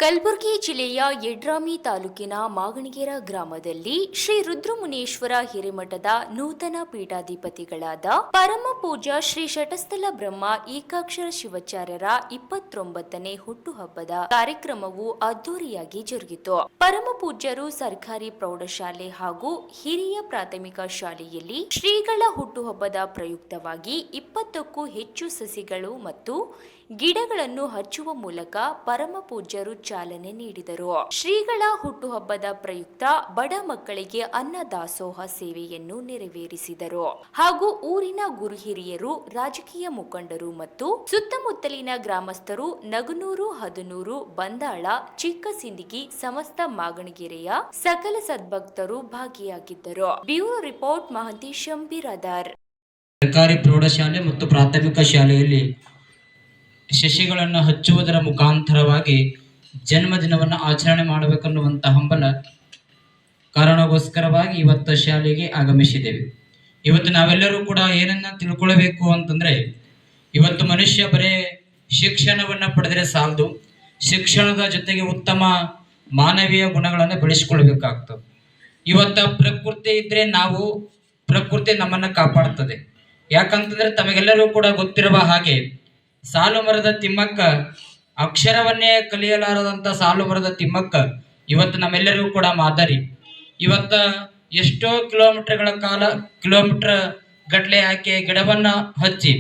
ಕಲಬುರಗಿ ಜಿಲ್ಲೆಯ ಯಡ್ರಾಮಿ ತಾಲೂಕಿನ ಮಾಗಣಗೆರೆ ಗ್ರಾಮದಲ್ಲಿ ಶ್ರೀ ರುದ್ರಮುನೇಶ್ವರ ಹಿರೇಮಠದ ನೂತನ ಪೀಠಾಧಿಪತಿಗಳಾದ ಪರಮ ಪೂಜ್ಯ ಶ್ರೀ ಶಟಸ್ಥಲ ಬ್ರಹ್ಮ ಏಕಾಕ್ಷರ ಶಿವಾಚಾರ್ಯರ 29ನೇ ಹುಟ್ಟುಹಬ್ಬದ ಕಾರ್ಯಕ್ರಮವು ಅದ್ದೂರಿಯಾಗಿ ಜರುಗಿತು. ಪರಮ ಪೂಜ್ಯರು ಸರ್ಕಾರಿ ಪ್ರೌಢಶಾಲೆ ಹಾಗೂ ಹಿರಿಯ ಪ್ರಾಥಮಿಕ ಶಾಲೆಯಲ್ಲಿ ಶ್ರೀಗಳ ಹುಟ್ಟುಹಬ್ಬದ ಪ್ರಯುಕ್ತವಾಗಿ 20ಕ್ಕೂ ಹೆಚ್ಚು ಸಸಿಗಳು ಮತ್ತು ಗಿಡಗಳನ್ನು ಹಚ್ಚುವ ಮೂಲಕ ಪರಮ ಪೂಜ್ಯರು ಚಾಲನೆ ನೀಡಿದರು. ಶ್ರೀಗಳ ಹುಟ್ಟುಹಬ್ಬದ ಪ್ರಯುಕ್ತ ಬಡ ಮಕ್ಕಳಿಗೆ ಅನ್ನ ದಾಸೋಹ ಸೇವೆಯನ್ನು ನೆರವೇರಿಸಿದರು ಹಾಗೂ ಊರಿನ ಗುರು ಹಿರಿಯರು, ರಾಜಕೀಯ ಮುಖಂಡರು ಮತ್ತು ಸುತ್ತಮುತ್ತಲಿನ ಗ್ರಾಮಸ್ಥರು ನಗನೂರು, ಹದನೂರು, ಬಂದಾಳ, ಚಿಕ್ಕಸಿಂದಗಿ, ಸಮಸ್ತ ಮಾಗಣಗೆರೆಯ ಸಕಲ ಸದ್ಭಕ್ತರು ಭಾಗಿಯಾಗಿದ್ದರು. Bureau report Mahantesh Biradar. ಸರ್ಕಾರಿ ಪ್ರೌಢಶಾಲೆ ಮತ್ತು ಪ್ರಾಥಮಿಕ ಶಾಲೆಯಲ್ಲಿ ಸಸಿಗಳನ್ನು ಹಚ್ಚುವುದರ ಮುಖಾಂತರವಾಗಿ ಜನ್ಮದಿನವನ್ನು ಆಚರಣೆ ಮಾಡಬೇಕನ್ನುವಂಥ ಹಂಬಲ ಕಾರಣಕ್ಕೋಸ್ಕರವಾಗಿ ಇವತ್ತು ಶಾಲೆಗೆ ಆಗಮಿಸಿದ್ದೇವೆ. ಇವತ್ತು ನಾವೆಲ್ಲರೂ ಕೂಡ ಏನನ್ನ ತಿಳ್ಕೊಳ್ಬೇಕು ಅಂತಂದರೆ, ಇವತ್ತು ಮನುಷ್ಯ ಬರೇ ಶಿಕ್ಷಣವನ್ನು ಪಡೆದರೆ ಸಾಲದು, ಶಿಕ್ಷಣದ ಜೊತೆಗೆ ಉತ್ತಮ ಮಾನವೀಯ ಗುಣಗಳನ್ನು ಬೆಳೆಸಿಕೊಳ್ಬೇಕಾಗ್ತದೆ. ಇವತ್ತು ಪ್ರಕೃತಿ ಇದ್ದರೆ ನಾವು ಪ್ರಕೃತಿ ನಮ್ಮನ್ನು ಕಾಪಾಡ್ತದೆ. ಯಾಕಂತಂದರೆ ತಮಗೆಲ್ಲರೂ ಕೂಡ ಗೊತ್ತಿರುವ ಹಾಗೆ ಸಾಲು ಮರದ ತಿಮ್ಮಕ್ಕ, ಅಕ್ಷರವನ್ನೇ ಕಲಿಯಲಾರದಂಥ ಸಾಲು ಮರದ ತಿಮ್ಮಕ್ಕ ಇವತ್ತು ನಮ್ಮೆಲ್ಲರಿಗೂ ಕೂಡ ಮಾದರಿ. ಇವತ್ತ ಎಷ್ಟೋ ಕಿಲೋಮೀಟರ್ ಗಟ್ಟಲೆ ಹಾಕಿ ಗಿಡವನ್ನು ಹಚ್ಚಿ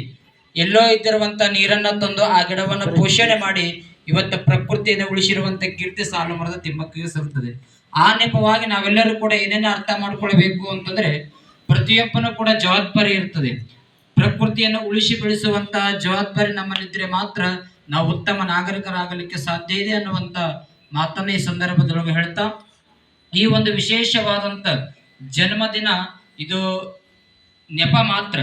ಎಲ್ಲೋ ಇದ್ದಿರುವಂಥ ನೀರನ್ನು ತಂದು ಆ ಗಿಡವನ್ನು ಪೋಷಣೆ ಮಾಡಿ ಇವತ್ತು ಪ್ರಕೃತಿಯನ್ನು ಉಳಿಸಿರುವಂಥ ಕೀರ್ತಿ ಸಾಲು ಮರದ ತಿಮ್ಮಕ್ಕಿಗೆ ಸಲ್ತದೆ. ಆ ನೆಪವಾಗಿ ನಾವೆಲ್ಲರೂ ಕೂಡ ಏನೇನು ಅರ್ಥ ಮಾಡ್ಕೊಳ್ಬೇಕು ಅಂತಂದ್ರೆ, ಪ್ರತಿಯೊಬ್ಬನೂ ಕೂಡ ಜವಾಬ್ದಾರಿ ಇರ್ತದೆ. ಪ್ರಕೃತಿಯನ್ನು ಉಳಿಸಿ ಬೆಳೆಸುವಂತಹ ಜವಾಬ್ದಾರಿ ನಮ್ಮಲ್ಲಿದ್ದರೆ ಮಾತ್ರ ನಾವು ಉತ್ತಮ ನಾಗರಿಕರಾಗಲಿಕ್ಕೆ ಸಾಧ್ಯ ಇದೆ ಅನ್ನುವಂಥ ಮಾತನ್ನ ಈ ಸಂದರ್ಭದೊಳಗೆ ಹೇಳ್ತಾ, ಈ ಒಂದು ವಿಶೇಷವಾದಂಥ ಜನ್ಮದಿನ ಇದು ನೆಪ ಮಾತ್ರ.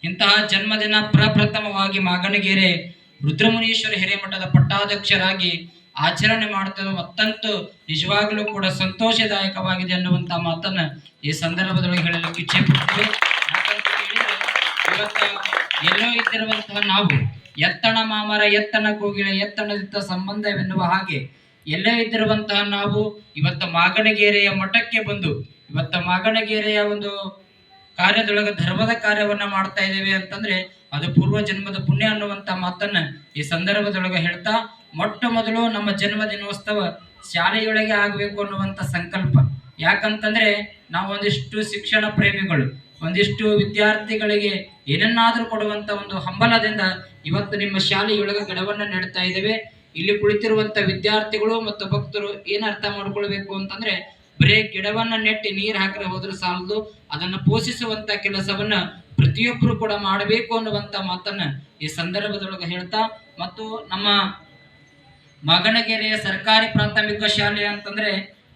ಇಂತಹ ಜನ್ಮದಿನ ಪ್ರಪ್ರಥಮವಾಗಿ ಮಾಗಣಗೆರೆ ರುದ್ರಮುನೀಶ್ವರ ಹಿರೇಮಠದ ಪಟ್ಟಾಧ್ಯಕ್ಷರಾಗಿ ಆಚರಣೆ ಮಾಡುತ್ತದೆ. ಅತ್ಯಂತ ನಿಜವಾಗಲೂ ಕೂಡ ಸಂತೋಷದಾಯಕವಾಗಿದೆ ಅನ್ನುವಂಥ ಮಾತನ್ನ ಈ ಸಂದರ್ಭದೊಳಗೆ ಹೇಳಲಿಕ್ಕೆ ಇಚ್ಛೆ ಪಡ್ತೀವಿ. ಯಾಕಂತ ಹೇಳಿದ್ರೆ, ಇವತ್ತು ಎಲ್ಲೋ ಇದ್ದಿರುವಂತಹ ನಾವು ಎತ್ತಣ ಮಾಮರ ಎತ್ತಣ ಕೋಗಿಲ ಎತ್ತಣದಿತ್ತ ಸಂಬಂಧವೆನ್ನುವ ಹಾಗೆ ಎಲ್ಲೋ ಇದ್ದಿರುವಂತಹ ನಾವು ಇವತ್ತು ಮಾಗಣಗೆರೆಯ ಮಠಕ್ಕೆ ಬಂದು ಇವತ್ತು ಮಾಗಣಗೆರೆಯ ಒಂದು ಕಾರ್ಯದೊಳಗೆ ಧರ್ಮದ ಕಾರ್ಯವನ್ನ ಮಾಡ್ತಾ ಇದ್ದೇವೆ ಅಂತಂದ್ರೆ ಅದು ಪೂರ್ವ ಜನ್ಮದ ಪುಣ್ಯ ಅನ್ನುವಂಥ ಮಾತನ್ನ ಈ ಸಂದರ್ಭದೊಳಗೆ ಹೇಳ್ತಾ, ಮೊಟ್ಟ ಮೊದಲು ನಮ್ಮ ಜನ್ಮ ದಿನೋತ್ಸವ ಶಾಲೆಯೊಳಗೆ ಆಗಬೇಕು ಅನ್ನುವಂಥ ಸಂಕಲ್ಪ. ಯಾಕಂತಂದ್ರೆ ನಾವು ಒಂದಿಷ್ಟು ಶಿಕ್ಷಣ ಪ್ರೇಮಿಗಳು, ಒಂದಿಷ್ಟು ವಿದ್ಯಾರ್ಥಿಗಳಿಗೆ ಏನನ್ನಾದ್ರೂ ಕೊಡುವಂತ ಒಂದು ಹಂಬಲದಿಂದ ಇವತ್ತು ನಿಮ್ಮ ಶಾಲೆಯೊಳಗೆ ಗಿಡವನ್ನ ನೆಡ್ತಾ ಇದ್ದೇವೆ. ಇಲ್ಲಿ ಕುಳಿತಿರುವಂತ ವಿದ್ಯಾರ್ಥಿಗಳು ಮತ್ತು ಭಕ್ತರು ಏನ್ ಅರ್ಥ ಮಾಡ್ಕೊಳ್ಬೇಕು ಅಂತಂದ್ರೆ, ಬರೇ ಗಿಡವನ್ನ ನೆಟ್ಟಿ ನೀರು ಹಾಕಿದ್ರೆ ಹೋದ್ರೆ ಸಾಲದು, ಅದನ್ನ ಪೋಷಿಸುವಂತ ಕೆಲಸವನ್ನ ಪ್ರತಿಯೊಬ್ಬರು ಕೂಡ ಮಾಡಬೇಕು ಅನ್ನುವಂತ ಮಾತನ್ನ ಈ ಸಂದರ್ಭದೊಳಗೆ ಹೇಳ್ತಾ, ಮತ್ತು ನಮ್ಮ ಮಾಗಣಗೆರೆಯ ಸರ್ಕಾರಿ ಪ್ರಾಥಮಿಕ ಶಾಲೆ ಅಂತಂದ್ರೆ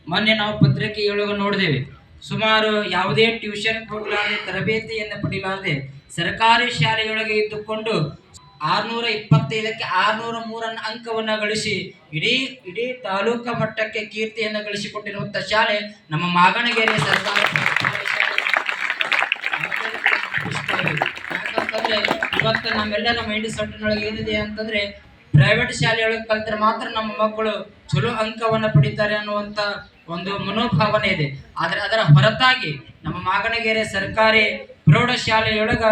ಮೊನ್ನೆ ನಾವು ಪತ್ರಿಕೆಯೊಳಗೆ ನೋಡಿದೇವೆ, ಸುಮಾರು ಯಾವುದೇ ಟ್ಯೂಷನ್ ಹೋಗಲಾರದೆ ತರಬೇತಿಯನ್ನು ಪಡಿಲಾರದೆ ಸರ್ಕಾರಿ ಶಾಲೆಯೊಳಗೆ ಇದ್ದುಕೊಂಡು 625ಕ್ಕೆ 603 ಅಂಕವನ್ನು ಗಳಿಸಿ ಇಡೀ ತಾಲೂಕಾ ಮಟ್ಟಕ್ಕೆ ಕೀರ್ತಿಯನ್ನು ಗಳಿಸಿಕೊಟ್ಟಿರುವಂತ ಶಾಲೆ ನಮ್ಮ ಮಾಗಣಗೆರೆ ಸರ್ಕಾರಿ ಶಾಲೆ. ಯಾಕಂತಂದ್ರೆ ಇವತ್ತು ನಮ್ಮೆಲ್ಲರ ಮೈಂಡ್ ಸೆಟ್ನೊಳಗೆ ಏನಿದೆ ಅಂತಂದ್ರೆ, ಪ್ರೈವೇಟ್ ಶಾಲೆಯೊಳಗೆ ಕಲಿತರೆ ಮಾತ್ರ ನಮ್ಮ ಮಕ್ಕಳು ಚಲೋ ಅಂಕವನ್ನು ಪಡಿತಾರೆ ಅನ್ನುವಂತ ಒಂದು ಮನೋಭಾವನೆ ಇದೆ. ಆದ್ರೆ ಅದರ ಹೊರತಾಗಿ ನಮ್ಮ ಮಾಗಣಗೆರೆ ಸರ್ಕಾರಿ ಪ್ರೌಢಶಾಲೆಯೊಳಗ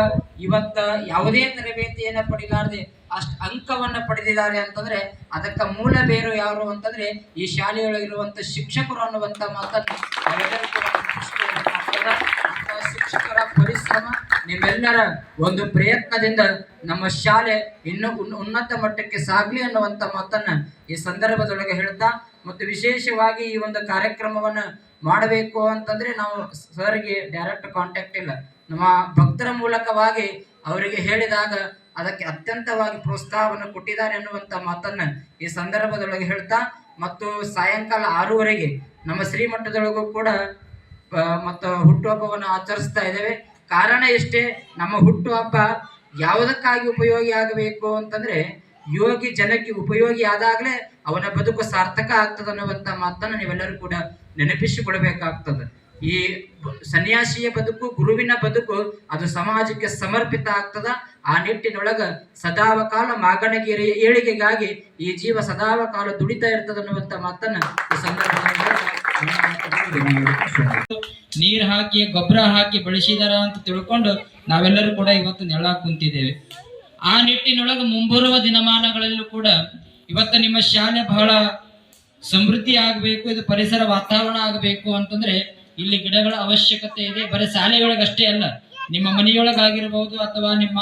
ಇವತ್ತ ಯಾವುದೇ ತರಬೇತಿಯನ್ನ ಪಡಿಲಾರದೆ ಅಷ್ಟು ಅಂಕವನ್ನ ಪಡೆದಿದ್ದಾರೆ ಅಂತಂದ್ರೆ ಅದಕ್ಕೆ ಮೂಲ ಬೇರು ಯಾರು ಅಂತಂದ್ರೆ ಈ ಶಾಲೆಯೊಳಗಿರುವಂತ ಶಿಕ್ಷಕರು ಅನ್ನುವಂತ ಮಾತನ್ನು ನಾವೆಲ್ಲರೂ ಕೂಡ ಶಿಕ್ಷಕರ ಪರಿಶ್ರಮ, ನಿಮ್ಮೆಲ್ಲರ ಒಂದು ಪ್ರಯತ್ನದಿಂದ ನಮ್ಮ ಶಾಲೆ ಇನ್ನೂ ಉನ್ನತ ಮಟ್ಟಕ್ಕೆ ಸಾಗಲಿ ಅನ್ನುವಂತ ಮಾತನ್ನ ಈ ಸಂದರ್ಭದೊಳಗೆ ಹೇಳ್ತಾ, ಮತ್ತು ವಿಶೇಷವಾಗಿ ಈ ಒಂದು ಕಾರ್ಯಕ್ರಮವನ್ನ ಮಾಡಬೇಕು ಅಂತಂದ್ರೆ ನಾವು ಸರ್ಗೆ ಡೈರೆಕ್ಟ್ ಕಾಂಟ್ಯಾಕ್ಟ್ ಇಲ್ಲ, ನಮ್ಮ ಭಕ್ತರ ಮೂಲಕವಾಗಿ ಅವರಿಗೆ ಹೇಳಿದಾಗ ಅದಕ್ಕೆ ಅತ್ಯಂತವಾಗಿ ಪ್ರೋತ್ಸಾಹವನ್ನು ಕೊಟ್ಟಿದ್ದಾರೆ ಅನ್ನುವಂಥ ಮಾತನ್ನ ಈ ಸಂದರ್ಭದೊಳಗೆ ಹೇಳ್ತಾ, ಮತ್ತು ಸಾಯಂಕಾಲ 6:30ಗೆ ನಮ್ಮ ಶ್ರೀಮಠದೊಳಗೂ ಕೂಡ ಮತ್ತು ಹುಟ್ಟುಹಬ್ಬವನ್ನು ಆಚರಿಸ್ತಾ ಇದ್ದೇವೆ. ಕಾರಣ ಇಷ್ಟೇ, ನಮ್ಮ ಹುಟ್ಟುಹಬ್ಬ ಯಾವುದಕ್ಕಾಗಿ ಉಪಯೋಗಿ ಆಗಬೇಕು ಅಂತಂದ್ರೆ, ಯೋಗಿ ಜನಕ್ಕೆ ಉಪಯೋಗಿ ಆದಾಗಲೇ ಅವನ ಬದುಕು ಸಾರ್ಥಕ ಆಗ್ತದೆ ಅನ್ನುವಂಥ ಮಾತನ್ನು ನೀವೆಲ್ಲರೂ ಕೂಡ ನೆನಪಿಸಿಕೊಳ್ಬೇಕಾಗ್ತದೆ. ಈ ಸನ್ಯಾಸಿಯ ಬದುಕು, ಗುರುವಿನ ಬದುಕು ಅದು ಸಮಾಜಕ್ಕೆ ಸಮರ್ಪಿತ ಆಗ್ತದ. ಆ ನಿಟ್ಟಿನೊಳಗ ಸದಾವಕಾಲ ಮಾಗಣಗಿರಿಯ ಏಳಿಗೆಗಾಗಿ ಈ ಜೀವ ಸದಾವಕಾಲ ದುಡಿತಾ ಇರ್ತದನ್ನುವಂತ ಮಾತನ್ನ ಈ ಸಂದರ್ಭದಲ್ಲಿ ನೀರ್ ಹಾಕಿ ಗೊಬ್ಬರ ಹಾಕಿ ಬೆಳೆಸಿದಾರ ಅಂತ ತಿಳ್ಕೊಂಡು ನಾವೆಲ್ಲರೂ ಕೂಡ ಇವತ್ತು ನೆಳ ಕುಂತಿದ್ದೇವೆ. ಆ ನಿಟ್ಟಿನೊಳಗೆ ಮುಂಬರುವ ದಿನಮಾನಗಳಲ್ಲೂ ಕೂಡ ಇವತ್ತು ನಿಮ್ಮ ಶಾಲೆ ಬಹಳ ಸಮೃದ್ಧಿ ಆಗಬೇಕು, ಇದು ಪರಿಸರ ವಾತಾವರಣ ಆಗಬೇಕು ಅಂತಂದ್ರೆ ಇಲ್ಲಿ ಗಿಡಗಳ ಅವಶ್ಯಕತೆ ಇದೆ. ಬರೀ ಶಾಲೆಯೊಳಗಷ್ಟೇ ಅಲ್ಲ, ನಿಮ್ಮ ಮನೆಯೊಳಗಾಗಿರ್ಬೋದು ಅಥವಾ ನಿಮ್ಮ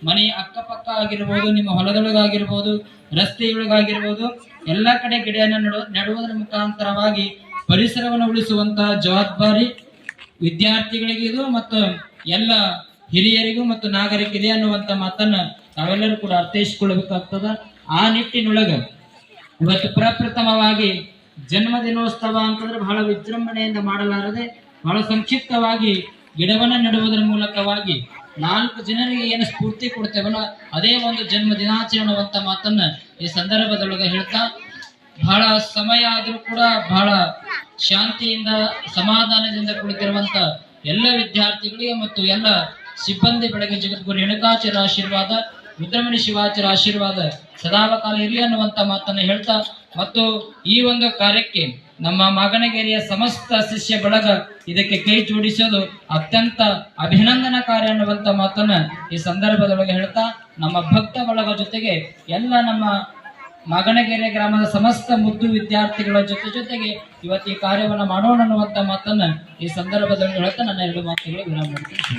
ಮನೆಯ ಅಕ್ಕಪಕ್ಕ ಆಗಿರ್ಬೋದು, ನಿಮ್ಮ ಹೊಲದೊಳಗಾಗಿರ್ಬೋದು, ರಸ್ತೆಯೊಳಗಾಗಿರ್ಬೋದು, ಎಲ್ಲ ಕಡೆ ಗಿಡವನ್ನು ನೆಡುವುದರ ಮುಖಾಂತರವಾಗಿ ಪರಿಸರವನ್ನು ಉಳಿಸುವಂತಹ ಜವಾಬ್ದಾರಿ ವಿದ್ಯಾರ್ಥಿಗಳಿಗೆ ಇದು ಮತ್ತು ಎಲ್ಲ ಹಿರಿಯರಿಗೂ ಮತ್ತು ನಾಗರಿಕರಿಗೆ ಅನ್ನುವಂತ ಮಾತನ್ನ ನಾವೆಲ್ಲರೂ ಕೂಡ ಅರ್ಥೈಸಿಕೊಳ್ಳಬೇಕಾಗ್ತದ. ಆ ನಿಟ್ಟಿನೊಳಗ ಇವತ್ತು ಪ್ರಪ್ರಥಮವಾಗಿ ಜನ್ಮ ದಿನೋತ್ಸವ ಅಂತಂದ್ರೆ ಬಹಳ ವಿಜೃಂಭಣೆಯಿಂದ ಮಾಡಲಾರದೆ ಬಹಳ ಸಂಕ್ಷಿಪ್ತವಾಗಿ ಗಿಡವನ್ನ ನೆಡುವುದರ ಮೂಲಕವಾಗಿ 4 ಜನರಿಗೆ ಏನು ಸ್ಫೂರ್ತಿ ಕೊಡ್ತೇವಲ್ಲ ಅದೇ ಒಂದು ಜನ್ಮ ದಿನಾಚರಣೆ ಅನ್ನುವಂತ ಮಾತನ್ನ ಈ ಸಂದರ್ಭದೊಳಗೆ ಹೇಳ್ತಾ, ಬಹಳ ಸಮಯ ಆದ್ರೂ ಕೂಡ ಬಹಳ ಶಾಂತಿಯಿಂದ ಸಮಾಧಾನದಿಂದ ಕುಳಿತಿರುವಂತ ಎಲ್ಲ ವಿದ್ಯಾರ್ಥಿಗಳಿಗೆ ಮತ್ತು ಎಲ್ಲ ಸಿಬ್ಬಂದಿ ಬೆಳಗ್ಗೆ ಜಗದ್ಗುರು ಹೆಣಕಾಚಾರ್ಯ ಆಶೀರ್ವಾದ, ರುದ್ರಮುನಿ ಶಿವಾಚಾರ್ಯ ಆಶೀರ್ವಾದ ಸದಾವಕಾಲ ಇರಲಿ ಅನ್ನುವಂತ ಮಾತನ್ನ ಹೇಳ್ತಾ, ಮತ್ತು ಈ ಒಂದು ಕಾರ್ಯಕ್ಕೆ ನಮ್ಮ ಮಾಗಣಗೆರೆಯ ಸಮಸ್ತ ಶಿಷ್ಯ ಬಳಗ ಇದಕ್ಕೆ ಕೈ ಜೋಡಿಸೋದು ಅತ್ಯಂತ ಅಭಿನಂದನಕಾರಿ ಅನ್ನುವಂತ ಮಾತನ್ನ ಈ ಸಂದರ್ಭದೊಳಗೆ ಹೇಳ್ತಾ, ನಮ್ಮ ಭಕ್ತ ಬಳಗ ಜೊತೆಗೆ ಎಲ್ಲ ನಮ್ಮ ಮಾಗಣಗೆರೆ ಗ್ರಾಮದ ಸಮಸ್ತ ಮುದ್ದು ವಿದ್ಯಾರ್ಥಿಗಳ ಜೊತೆಗೆ ಇವತ್ತು ಈ ಕಾರ್ಯವನ್ನು ಮಾಡೋಣ ಅನ್ನುವಂತ ಮಾತನ್ನ ಈ ಸಂದರ್ಭದಲ್ಲಿ ಹೇಳ್ತಾ ನನ್ನ 2 ಮಾತುಗಳು ವಿರಾಮ ಮಾಡ್ತೀನಿ.